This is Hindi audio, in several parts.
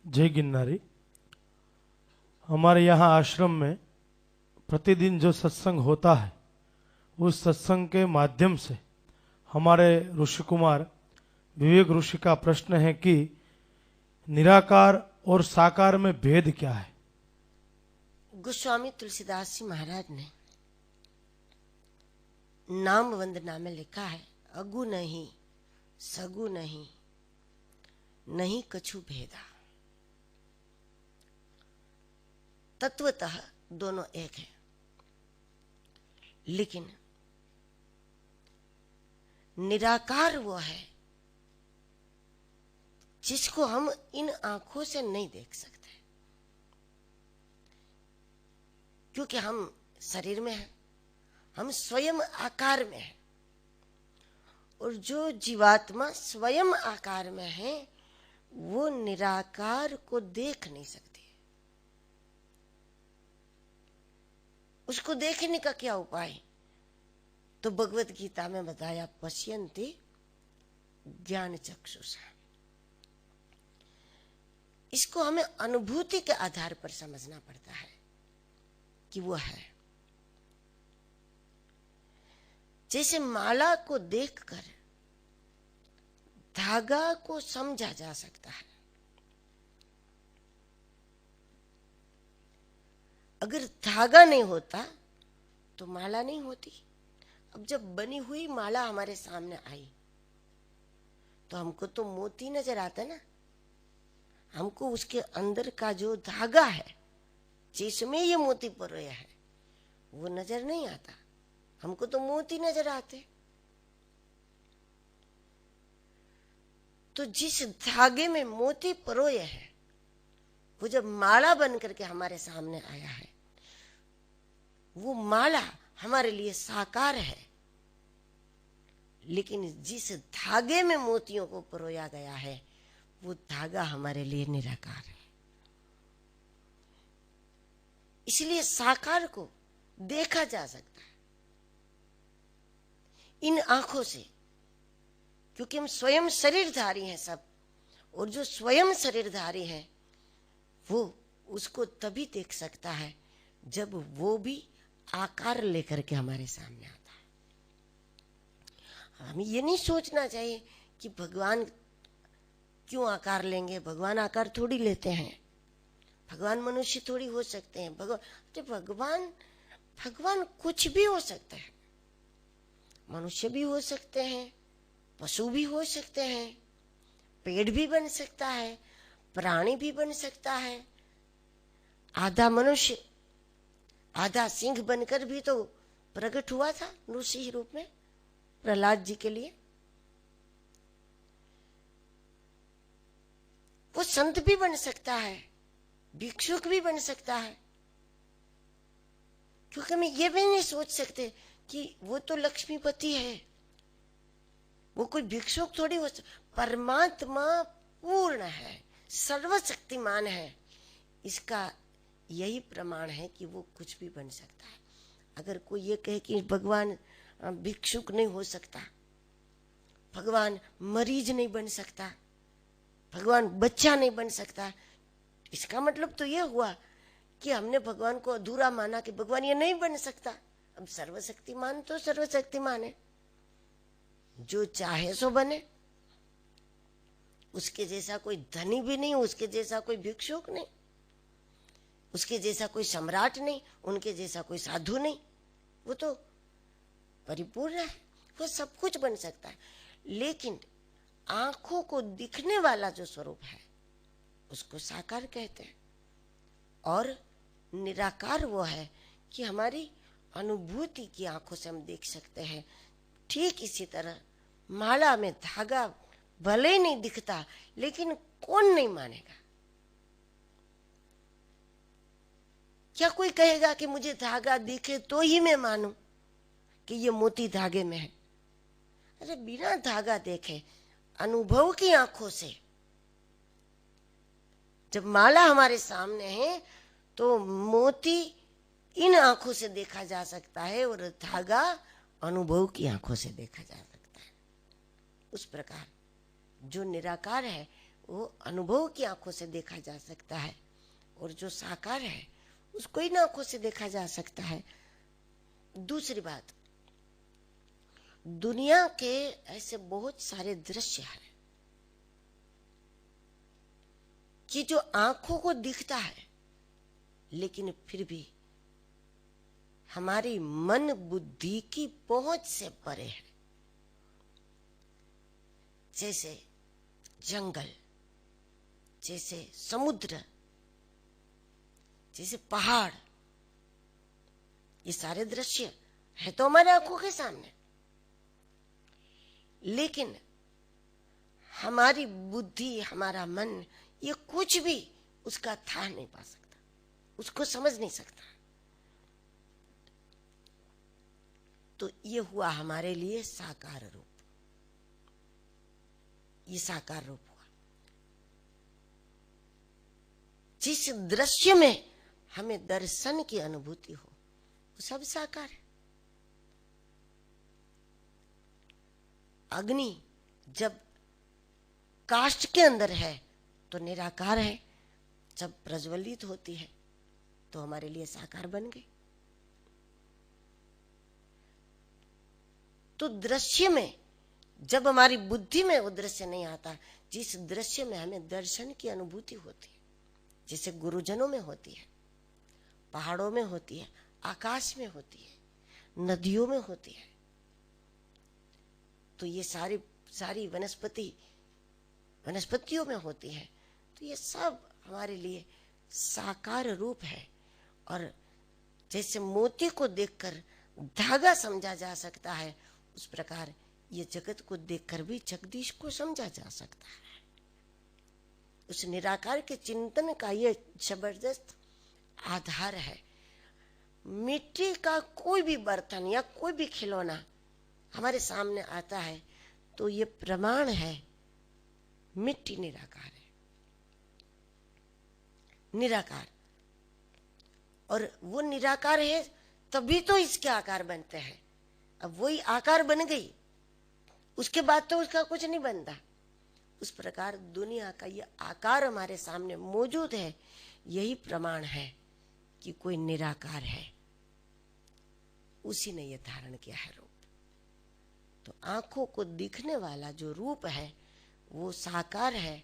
जय गिरनारी। हमारे यहाँ आश्रम में प्रतिदिन जो सत्संग होता है, उस सत्संग के माध्यम से हमारे ऋषि कुमार विवेक ऋषि का प्रश्न है कि निराकार और साकार में भेद क्या है। गोस्वामी तुलसीदास जी महाराज ने नाम वंदना में लिखा है, अगु नहीं सगु नहीं, नहीं कछु भेदा। तत्वतः दोनों एक है, लेकिन निराकार वो है जिसको हम इन आंखों से नहीं देख सकते, क्योंकि हम शरीर में हैं, हम स्वयं आकार में हैं, और जो जीवात्मा स्वयं आकार में है वो निराकार को देख नहीं सकती। उसको देखने का क्या उपाय? तो भगवत गीता में बताया, पश्यन्ति ज्ञान चक्षुषा। इसको हमें अनुभूति के आधार पर समझना पड़ता है कि वो है। जैसे माला को देखकर धागा को समझा जा सकता है, अगर धागा नहीं होता तो माला नहीं होती। अब जब बनी हुई माला हमारे सामने आई तो हमको तो मोती नजर आता ना, हमको उसके अंदर का जो धागा है जिसमें ये मोती परोया है वो नजर नहीं आता, हमको तो मोती नजर आते। तो जिस धागे में मोती परोए है वो जब माला बन करके हमारे सामने आया है, वो माला हमारे लिए साकार है, लेकिन जिस धागे में मोतियों को परोया गया है वो धागा हमारे लिए निराकार है। इसलिए साकार को देखा जा सकता है इन आंखों से, क्योंकि हम स्वयं शरीरधारी हैं सब, और जो स्वयं शरीरधारी है वो उसको तभी देख सकता है जब वो भी आकार लेकर के हमारे सामने आता है। हमें ये नहीं सोचना चाहिए कि भगवान क्यों आकार लेंगे, भगवान आकार थोड़ी लेते हैं, भगवान मनुष्य थोड़ी हो सकते हैं। भगवान कुछ भी हो सकता है, मनुष्य भी हो सकते हैं, पशु भी हो सकते हैं, पेड़ भी बन सकता है, प्राणी भी बन सकता है, आधा मनुष्य आधा सिंह बनकर भी तो प्रकट हुआ था नृसिंह रूप में प्रहलाद जी के लिए। वो संत भी बन सकता है, भिक्षुक भी बन सकता है, क्योंकि हम ये भी नहीं सोच सकते कि वो तो लक्ष्मीपति है, वो कोई भिक्षुक थोड़ी हो सकता। परमात्मा पूर्ण है, सर्वशक्तिमान है, इसका यही प्रमाण है कि वो कुछ भी बन सकता है। अगर कोई ये कहे कि भगवान भिक्षुक नहीं हो सकता, भगवान मरीज नहीं बन सकता, भगवान बच्चा नहीं बन सकता, इसका मतलब तो ये हुआ कि हमने भगवान को अधूरा माना कि भगवान ये नहीं बन सकता। अब सर्वशक्तिमान तो सर्वशक्तिमान है, जो चाहे सो बने। उसके जैसा कोई धनी भी नहीं, उसके जैसा कोई भिक्षुक नहीं, उसके जैसा कोई सम्राट नहीं, उनके जैसा कोई साधु नहीं, वो तो परिपूर्ण है, वो सब कुछ बन सकता है। लेकिन आंखों को दिखने वाला जो स्वरूप है उसको साकार कहते हैं, और निराकार वो है कि हमारी अनुभूति की आंखों से हम देख सकते हैं। ठीक इसी तरह माला में धागा भले ही नहीं दिखता, लेकिन कौन नहीं मानेगा? क्या कोई कहेगा कि मुझे धागा दिखे तो ही मैं मानूं कि ये मोती धागे में है? अरे बिना धागा देखे अनुभव की आंखों से जब माला हमारे सामने है तो मोती इन आंखों से देखा जा सकता है और धागा अनुभव की आंखों से देखा जा सकता है। उस प्रकार जो निराकार है वो अनुभव की आंखों से देखा जा सकता है, और जो साकार है उसको इन आंखों से देखा जा सकता है। दूसरी बात, दुनिया के ऐसे बहुत सारे दृश्य हैं कि जो आंखों को दिखता है लेकिन फिर भी हमारी मन बुद्धि की पहुंच से परे है। जैसे जंगल, जैसे समुद्र, जैसे पहाड़, ये सारे दृश्य है तो हमारे आंखों के सामने, लेकिन हमारी बुद्धि, हमारा मन, ये कुछ भी उसका था नहीं पा सकता, उसको समझ नहीं सकता। तो ये हुआ हमारे लिए साकार रूप, ये साकार रूप हुआ। जिस दृश्य में हमें दर्शन की अनुभूति हो वो सब साकार है। अग्नि जब काष्ठ के अंदर है तो निराकार है, जब प्रज्वलित होती है तो हमारे लिए साकार बन गई। तो दृश्य में जब हमारी बुद्धि में वो दृश्य नहीं आता, जिस दृश्य में हमें दर्शन की अनुभूति होती है, जैसे गुरुजनों में होती है, पहाड़ों में होती है, आकाश में होती है, नदियों में होती है, तो ये सारी वनस्पतियों में होती है, तो ये सब हमारे लिए साकार रूप है। और जैसे मोती को देखकर धागा समझा जा सकता है, उस प्रकार ये जगत को देखकर भी जगदीश को समझा जा सकता है। उस निराकार के चिंतन का ये जबरदस्त आधार है। मिट्टी का कोई भी बर्तन या कोई भी खिलौना हमारे सामने आता है तो ये प्रमाण है मिट्टी निराकार है, निराकार। और वो निराकार है तभी तो इसके आकार बनते हैं। अब वही आकार बन गई, उसके बाद तो उसका कुछ नहीं बनता। उस प्रकार दुनिया का ये आकार हमारे सामने मौजूद है, यही प्रमाण है कि कोई निराकार है, उसी ने ये धारण किया है रूप। तो आंखों को दिखने वाला जो रूप है वो साकार है।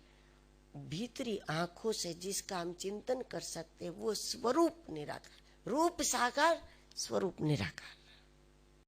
भीतरी आंखों से जिसका हम चिंतन कर सकते हैं वो स्वरूप निराकार। रूप साकार, स्वरूप निराकार।